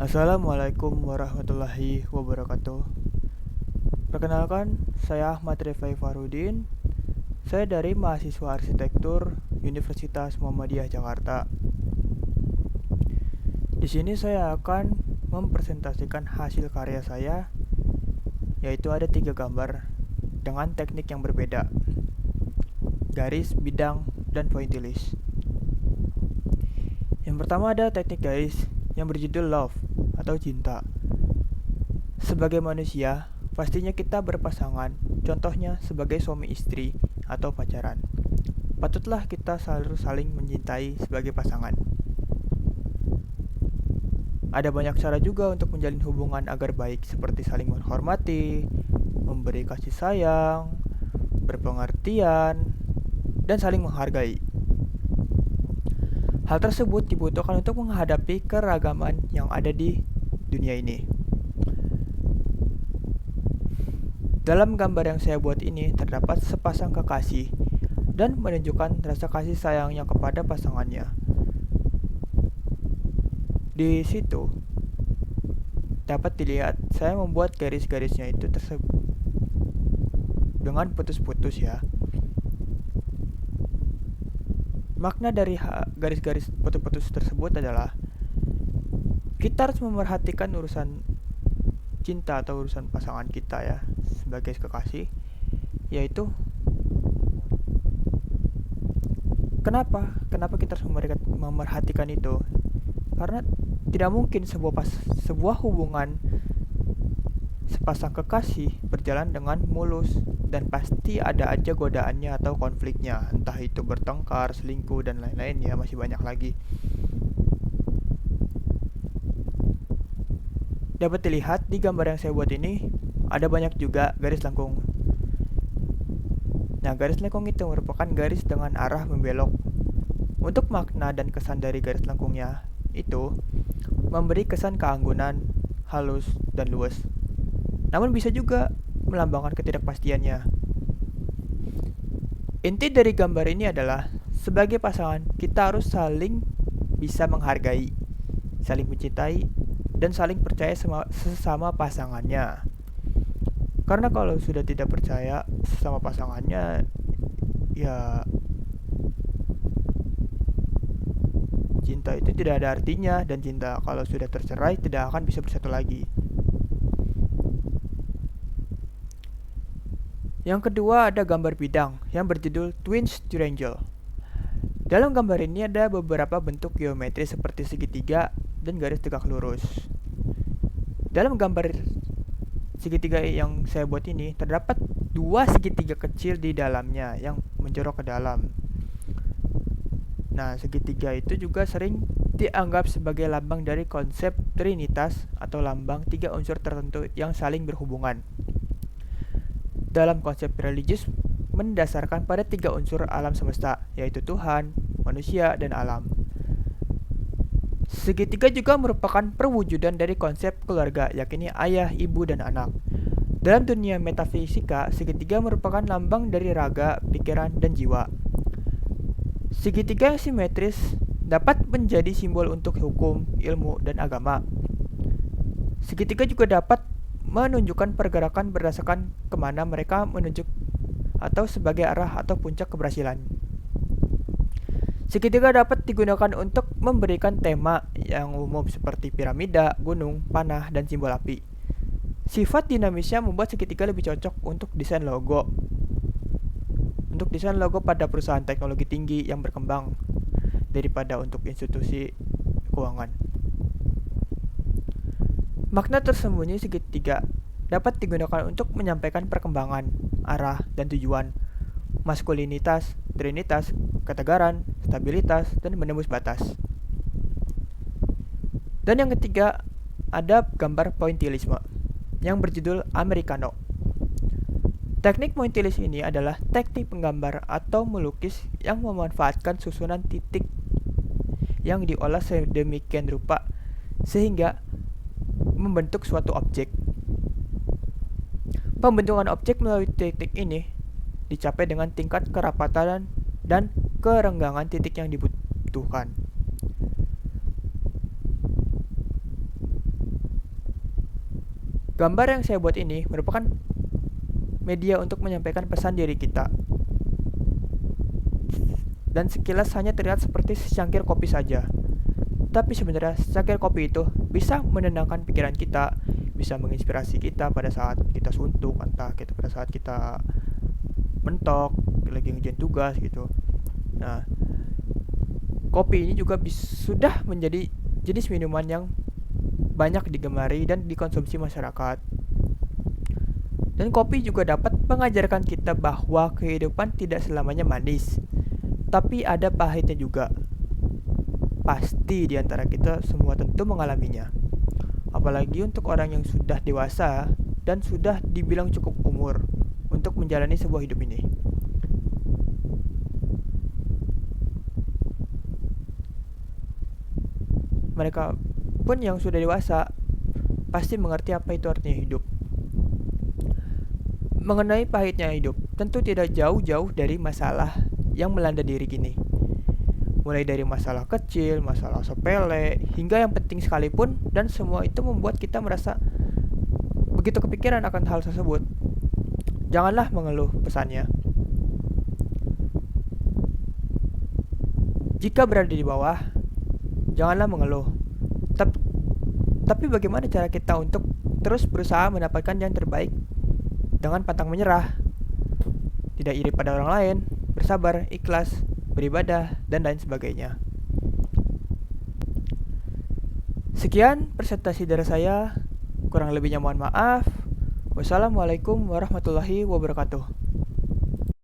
Assalamualaikum warahmatullahi wabarakatuh. Perkenalkan, saya Ahmad Rifai Farudin. Saya dari mahasiswa arsitektur Universitas Muhammadiyah Jakarta. Di sini saya akan mempresentasikan hasil karya saya, yaitu ada 3 gambar dengan teknik yang berbeda: garis, bidang, dan pointillist. Yang pertama ada teknik garis yang berjudul love atau cinta. Sebagai manusia, pastinya kita berpasangan, contohnya sebagai suami istri atau pacaran. Patutlah kita selalu saling mencintai sebagai pasangan. Ada banyak cara juga untuk menjalin hubungan agar baik, seperti saling menghormati, memberi kasih sayang, berpengertian, dan saling menghargai. Hal tersebut dibutuhkan untuk menghadapi keragaman yang ada di dunia ini. Dalam gambar yang saya buat ini terdapat sepasang kekasih dan menunjukkan rasa kasih sayangnya kepada pasangannya. Di situ dapat dilihat saya membuat garis-garisnya itu dengan putus-putus ya. Makna dari garis-garis putus-putus tersebut adalah kita harus memerhatikan urusan cinta atau urusan pasangan kita ya, sebagai kekasih, yaitu kenapa kita harus memerhatikan itu, karena tidak mungkin sebuah hubungan sepasang kekasih berjalan dengan mulus, dan pasti ada aja godaannya atau konfliknya, entah itu bertengkar, selingkuh, dan lain-lain ya, masih banyak lagi. Dapat dilihat di gambar yang saya buat ini, ada banyak juga garis lengkung. Nah, garis lengkung itu merupakan garis dengan arah membelok. Untuk makna dan kesan dari garis lengkungnya itu memberi kesan keanggunan, halus, dan luas. Namun bisa juga melambangkan ketidakpastiannya. Inti dari gambar ini adalah sebagai pasangan kita harus saling bisa menghargai, saling mencintai, dan saling percaya sesama pasangannya. Karena kalau sudah tidak percaya sesama pasangannya, ya cinta itu tidak ada artinya, dan cinta kalau sudah tercerai tidak akan bisa bersatu lagi. Yang kedua ada gambar bidang yang berjudul Twins Triangle. Dalam gambar ini ada beberapa bentuk geometri seperti segitiga dan garis tegak lurus. Dalam gambar segitiga yang saya buat ini terdapat 2 segitiga kecil di dalamnya yang menjorok ke dalam. Nah, segitiga itu juga sering dianggap sebagai lambang dari konsep trinitas atau lambang 3 unsur tertentu yang saling berhubungan. Dalam konsep religius mendasarkan pada 3 unsur alam semesta, yaitu Tuhan, manusia, dan alam. Segitiga juga merupakan perwujudan dari konsep keluarga, yakni ayah, ibu, dan anak. Dalam dunia metafisika, segitiga merupakan lambang dari raga, pikiran, dan jiwa. Segitiga yang simetris dapat menjadi simbol untuk hukum, ilmu, dan agama. Segitiga juga dapat menunjukkan pergerakan berdasarkan kemana mereka menunjuk atau sebagai arah atau puncak keberhasilan. Segitiga dapat digunakan untuk memberikan tema yang umum seperti piramida, gunung, panah, dan simbol api. Sifat dinamisnya membuat segitiga lebih cocok untuk desain logo. Untuk desain logo pada perusahaan teknologi tinggi yang berkembang daripada untuk institusi keuangan. Makna tersembunyi segitiga dapat digunakan untuk menyampaikan perkembangan, arah, dan tujuan, maskulinitas, trinitas, ketegaran, stabilitas, dan menembus batas. Dan yang ketiga, ada gambar pointillisme yang berjudul Americano. Teknik pointillis ini adalah teknik penggambar atau melukis yang memanfaatkan susunan titik yang diolah sedemikian rupa sehingga membentuk suatu objek. Pembentukan objek melalui titik ini dicapai dengan tingkat kerapatan dan kerenggangan titik yang dibutuhkan. Gambar yang saya buat ini merupakan media untuk menyampaikan pesan diri kita. Dan sekilas hanya terlihat seperti secangkir kopi saja. Tapi sebenarnya secangkir kopi itu bisa menenangkan pikiran kita, bisa menginspirasi kita pada saat kita suntuk, entah kita pada saat kita mentok, lagi ngerjain tugas gitu. Nah, kopi ini juga sudah menjadi jenis minuman yang banyak digemari dan dikonsumsi masyarakat. Dan kopi juga dapat mengajarkan kita bahwa kehidupan tidak selamanya manis, tapi ada pahitnya juga. Pasti di antara kita semua tentu mengalaminya. Apalagi untuk orang yang sudah dewasa dan sudah dibilang cukup umur untuk menjalani sebuah hidup ini. Mereka pun yang sudah dewasa pasti mengerti apa itu artinya hidup. Mengenai pahitnya hidup, tentu tidak jauh-jauh dari masalah yang melanda diri kini. Mulai dari masalah kecil, masalah sepele, hingga yang penting sekalipun, dan semua itu membuat kita merasa begitu kepikiran akan hal tersebut. Janganlah mengeluh, pesannya. Jika berada di bawah, janganlah mengeluh. Tapi bagaimana cara kita untuk terus berusaha mendapatkan yang terbaik dengan pantang menyerah, tidak iri pada orang lain, bersabar, ikhlas, beribadah, dan lain sebagainya. Sekian presentasi dari saya, kurang lebihnya mohon maaf. Wassalamualaikum warahmatullahi wabarakatuh.